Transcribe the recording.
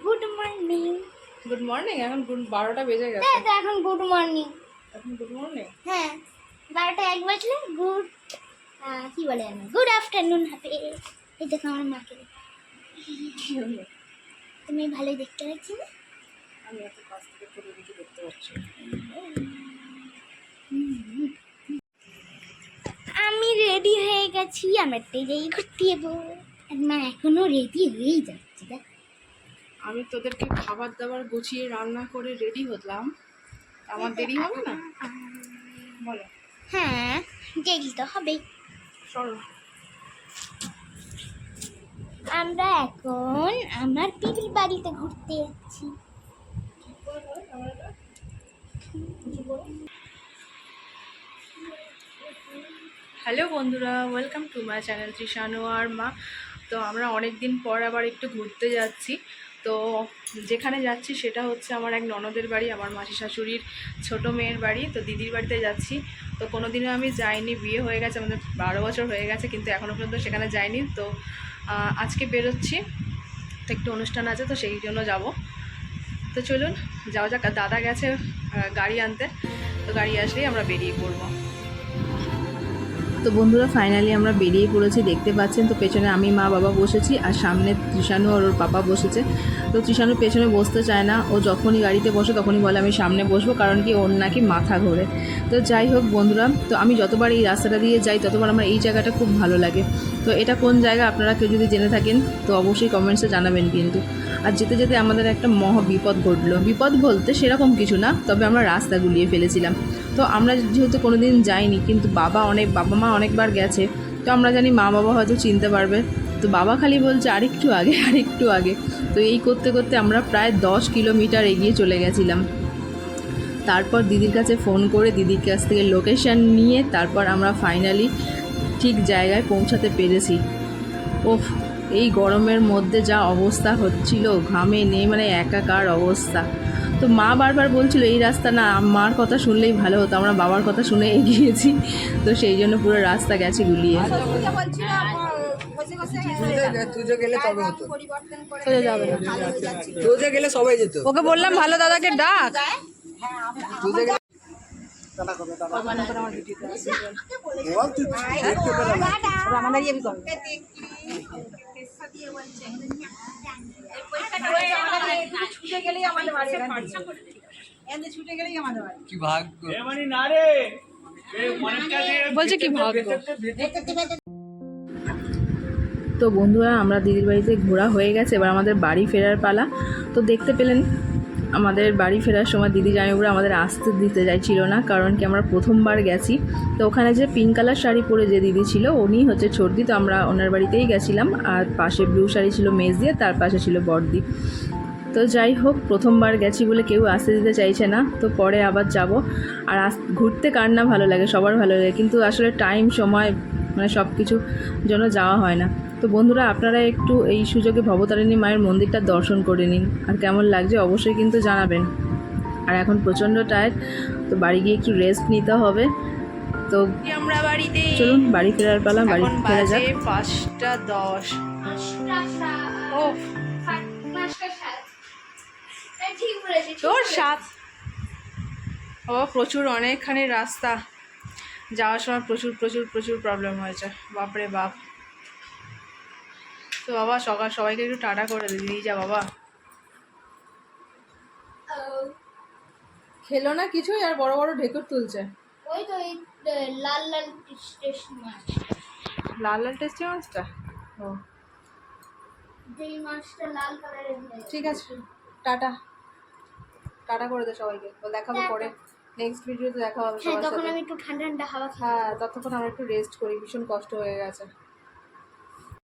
Good morning. Good morning. এখন 12টা বেজে গেছে। এখন গুড মর্নিং। এখন গুড মর্নিং। হ্যাঁ 12টা 1 বাজলে গুড কি বলে আমি গুড আফটারনুন হবে। এই দেখো আমার মাকে, কি হলো? তুমি ভালোই দেখতে পাচ্ছি না? আমি এত কাছ থেকে পুরো কিছু দেখতে পাচ্ছি। আমি রেডি হয়ে গেছি, আমরা ট্রেনেই ঘুরতে যাবো। আর মা এখনো রেডি হয়েই যাচ্ছে। দেখ আমি তোদেরকে খাবার দাবার গুছিয়ে রান্না করে রেডি হলাম, আমার দেরি হবে না? বলো। হ্যাঁ দেরি তো হবেই। চলো। আমরা এখন আমার দিদির বাড়িতে ঘুরতে যাচ্ছি। হ্যালো বন্ধুরা, welcome to my channel Trishanu আর মা। তো আমরা অনেক দিন পর আবার একটু ঘুরতে যাচ্ছি। তো যেখানে যাচ্ছি সেটা হচ্ছে আমার এক ননদের বাড়ি, আমার মাসি শাশুড়ির ছোটো মেয়ের বাড়ি। তো দিদির বাড়িতে যাচ্ছি। তো কোনো দিনও আমি যাইনি, বিয়ে হয়ে গেছে আমাদের 12 বছর হয়ে গেছে, কিন্তু এখনও পর্যন্ত সেখানে যাইনি। তো আজকে বেরোচ্ছি, তো একটু অনুষ্ঠান আছে, তো সেই জন্য যাব। তো চলুন যাওয়া যাক। আর দাদা গেছে গাড়ি আনতে, তো গাড়ি আসলেই আমরা বেরিয়ে পড়বো। তো বন্ধুরা ফাইনালি আমরা বেরিয়ে পড়েছি, দেখতে পাচ্ছেন। তো পেছনে আমি মা বাবা বসেছি, আর সামনে তৃষানু আর ওর পাপা বসেছে। তো তৃষানু পেছনে বসতে চায় না, ও যখনই গাড়িতে বসে তখনই বলে আমি সামনে বসবো, কারণ কি ওর নাকি মাথা ঘোরে। তো যাই হোক বন্ধুরা, তো আমি যতবার এই রাস্তাটা দিয়ে যাই ততবার আমার এই জায়গাটা খুব ভালো লাগে। তো এটা কোন জায়গা আপনারা কেউ যদি জেনে থাকেন তো অবশ্যই কমেন্টসে জানাবেন কিন্তু। আর যেতে যেতে আমাদের একটা মহা বিপদ ঘটলো। বিপদ বলতে সেরকম কিছু না, তবে আমরা রাস্তা গুলিয়ে ফেলেছিলাম। তো আমরা যেহেতু কোনো দিন যাইনি, কিন্তু বাবা মা অনেকবার গেছে, তো আমরা জানি মা বাবা হয়তো চিনতে পারবে। তো বাবা খালি বলছে আরেকটু আগে আরেকটু আগে। তো এই করতে করতে আমরা প্রায় 10 কিলোমিটার এগিয়ে চলে গেছিলাম। তারপর দিদির কাছে ফোন করে দিদির কাছ থেকে লোকেশন নিয়ে তারপর আমরা ফাইনালি ঠিক জায়গায় পৌঁছাতে পেরেছি। ওফ, এই গরমের মধ্যে যা অবস্থা হচ্ছিল, ঘামে নেই মানে একাকার অবস্থা। তো মা বারবার বলছিল এই রাস্তা না, মার কথা শুনলেই ভালো হতো, আমরা বাবার কথা শুনে এগিয়েছি। তো সেই জন্য পুরো রাস্তা গেছে গুলিয়ে। ওকে বললাম ভালো দাদাকে ডাক। বলছে কি ভাগ্য। তো বন্ধুরা আমরা দিদির বাড়িতে ঘোরা হয়ে গেছে, এবার আমাদের বাড়ি ফেরার পালা। তো দেখতে পেলেন আমাদের বাড়ি ফেরার সময় দিদি জামাইবাবুরা আমাদের আসতে দিতে চাইছিল না, কারণ কি আমরা প্রথমবার গেছি। তো ওখানে যে পিঙ্ক কালার শাড়ি পরে যে দিদি ছিল উনি হচ্ছে ছোটদি, তো আমরা ওনার বাড়িতেই গেছিলাম। আর পাশে ব্লু শাড়ি ছিল মেজ দিয়ে, তার পাশে ছিল বড়দি। তো যাই হোক, প্রথমবার গেছি বলে কেউ আসতে দিতে চাইছে না, তো পরে আবার যাব। আর ঘুরতে কার না ভালো লাগে, সবার ভালো লাগে, কিন্তু আসলে টাইম সময় মানে সব কিছু জন্য যাওয়া হয় না। তো বন্ধুরা আপনারা একটু এই সুযোগে ভবতারিণী মায়ের মন্দিরটা দর্শন করে নিন, আর কেমন লাগছে অবশ্যই কিন্তু জানাবেন। আর এখন প্রচণ্ড টায়ার্ড, তো বাড়ি গিয়ে একটু রেস্ট নিতে হবে। তো আমরা বাড়িতে চলুন, বাড়ি ফেরার পালা, বাড়ি ফেরা যাক। 5:10। ও তোর সাথ ও প্রচুর অনেকখানি রাস্তা যাওয়ার সময় প্রচুর প্রচুর প্রচুর প্রবলেম হয়েছে, বাপরে বাপ। তো বাবা সকাল সবাইকে একটু টাটা করে দিই যা বাবা। খেলো না কিছুই, আর বড় বড় ঢেকুর তুলছে। ওই তো এই লাল লাল টেস্টি মাছ। লাল লাল টেস্টি মাছটা? ও যেই মাছটা লাল কালারের হয়। ঠিক আছে, টাটা টাটা করে দে সবাইকে। তো দেখাবো পরে, নেক্সট ভিডিওতে দেখা হবে সবার সাথে। তখন আমি একটু ঠান্ডা ঠান্ডা হাওয়া খাই। হ্যাঁ ততক্ষণ আমরা একটু রেস্ট করি, ভীষণ কষ্ট হয়ে গেছে।